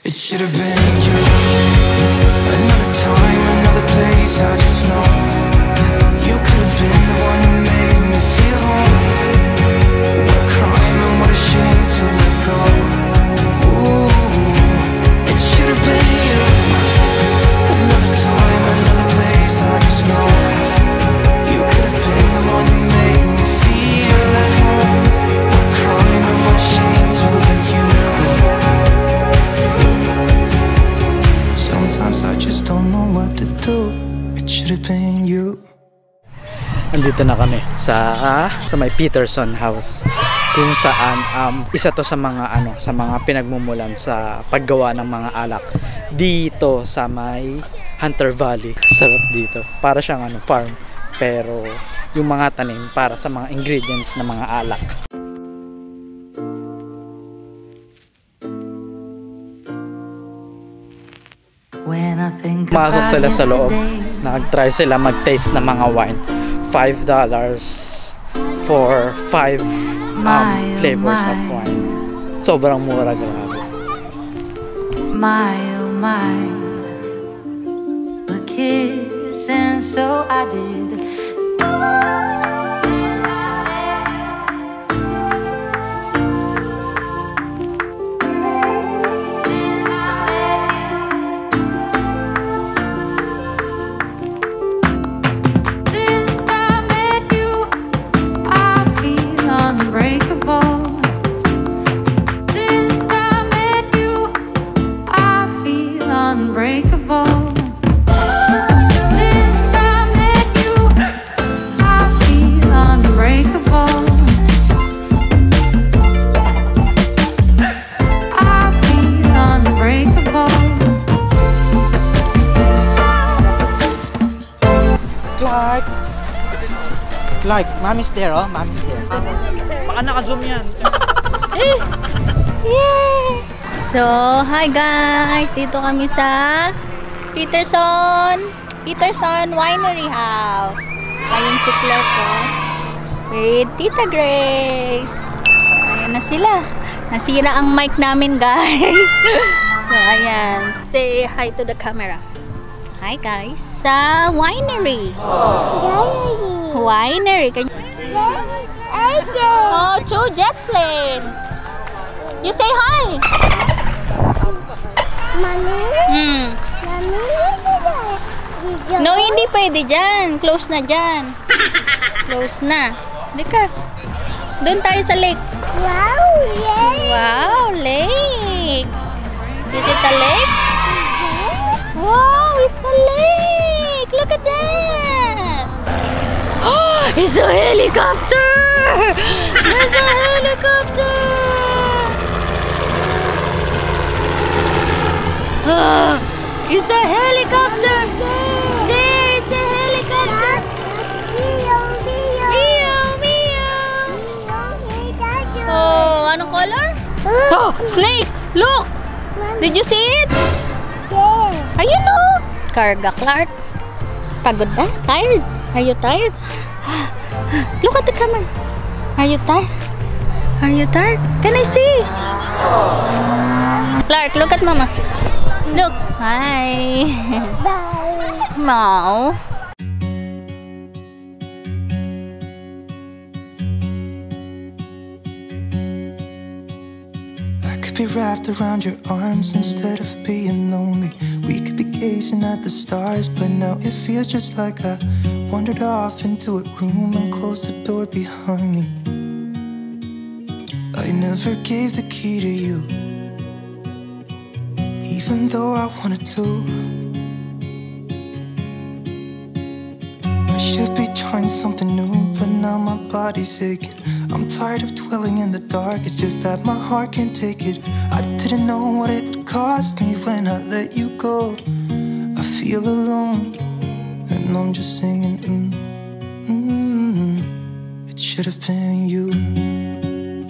It should have been you. Another time, another place, I just know you could have been the one who made me feel home. What a crime and what a shame to let go. Ooh, it should have been you. Another time, another place, I just know you could have been the one who made me feel at home. What a crime and what a shame to let you go. Sometimes I just don't know what to do. It should have been you. Andito na kami sa may Peterson house, kung saan isa to sa mga sa mga pinagmumulan sa paggawa ng mga alak dito sa may Hunter Valley. Sarap dito, para siyang farm, pero yung mga tanim para sa mga ingredients ng mga alak. Pasok sila sa loob, nag-try sila mag-taste ng mga wine. $5 for 5 flavors of wine. Sobrang mura, grabe. My oh my, a kiss and so I did. Clarke, mommy's there, oh, mommy's there. Baka naka-zoom yan. So, hi guys! Dito kami sa Peterson Winery House. Ayun si CLARKE with Tita Grace. Ayan na sila. Nasira ang mic namin, guys. So, ayan. Say hi to the camera. Hi guys, sa Winery. Winery. Oh, Chu jet plane. You say hi. Mommy. No, hindi pwede dyan. Close na dyan. Close na. Lika. Doon tayo sa lake. Wow, lake. Wow, lake. Is it a lake? Wow, it's a lake! Look at that! Oh, it's a helicopter! It's a helicopter! Oh, it's a helicopter! There is a helicopter! Meow, meow! Oh, anong color? Oh, snake! Look! Did you see it? Ayun o! Karga Clarke. Pagod na? Tired? Are you tired? Look at the camera. Are you tired? Are you tired? Can I see? Clarke, look at mama. Look. Hi. Bye. Mau. Be wrapped around your arms instead of being lonely. We could be gazing at the stars, but now it feels just like I wandered off into a room and closed the door behind me. I never gave the key to you, even though I wanted to. I should be trying something new, but now my body's aching. I'm tired of dwelling in the dark, it's just that my heart can't take it. I didn't know what it would cost me when I let you go. I feel alone, and I'm just singing, It should have been you.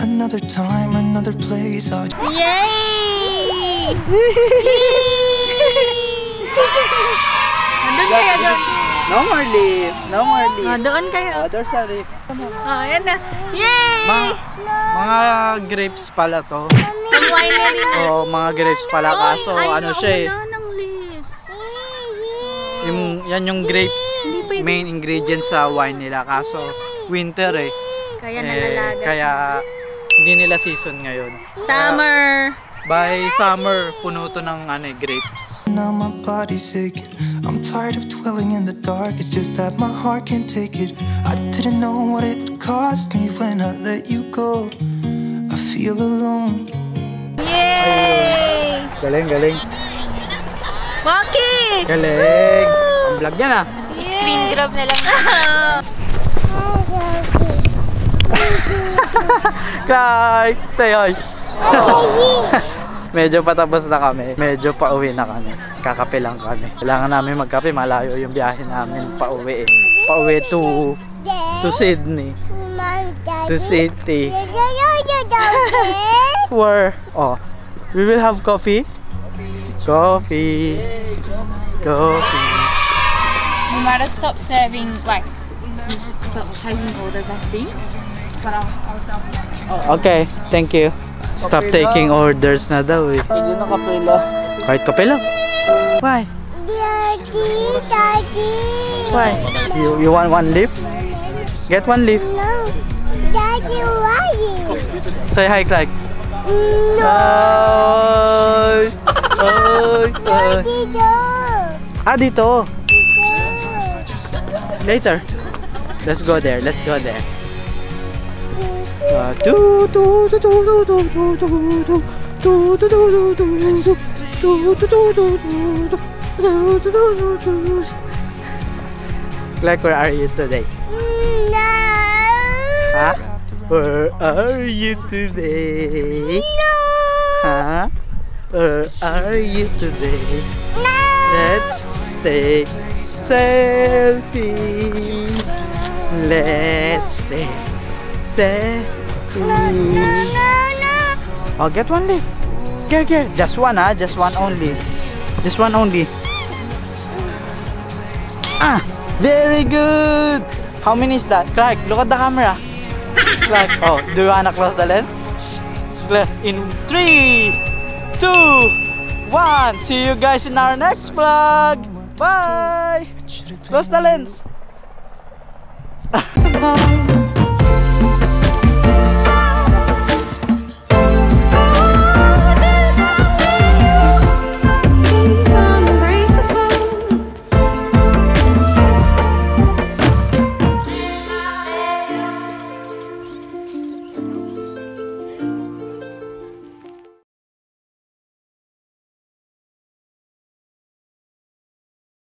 Another time, another place. Yay! Andun kaya doon. No more leaf. No more leaf. Doon kayo. There's a leaf. Ayan na. Yay! Mga grapes pala to. From winery. Mga grapes pala. Kaso ano siya eh. Wala ng leaf. Yan yung grapes. Main ingredient sa wine nila. Kaso winter eh. Kaya nalalagas. Kaya hindi nila season ngayon. Summer. By summer, puno to ng grapes. Now my body's aching. I'm tired of dwelling in the dark. It's just that my heart can't take it. I didn't know what it would cost me when I let you go. I feel alone. Yay! Galing, galing. Maki! Galing! Ang vlog yan ah. Screen grab na lang. Clarke! Say hi! Medyo patapos na kami. Medyo pauwi na kami. Kakape lang kami. Kailangan namin magkape. Malayo yung biyahe namin pauwi eh. Pauwi to Sydney. To city. Where? Oh. We will have coffee. Coffee. Coffee. We might have stopped serving, like, stopped taking orders, I think. But I'll Okay, thank you. Stop taking orders na daw eh. Hindi na kape lang. Kahit kape lang? Why? Daddy. Why? You want one leaf? Get one leaf. No. Daddy, why? Say hi, Clarke. No. Hi! Hi! Daddy, no. Dito. Later. Let's go there. Let's go there. Clarke, where are you today? No. Huh? Where are you today? No. Huh? Where are you today? No. Let's take selfie. Let's take selfie. No. Oh, get one leaf. Get. Just one, just one only. Just one only. Very good. How many is that? Clarke, look at the camera. Clarke, oh, do you wanna close the lens? Close in 3, 2, 1. See you guys in our next vlog. Bye. Close the lens.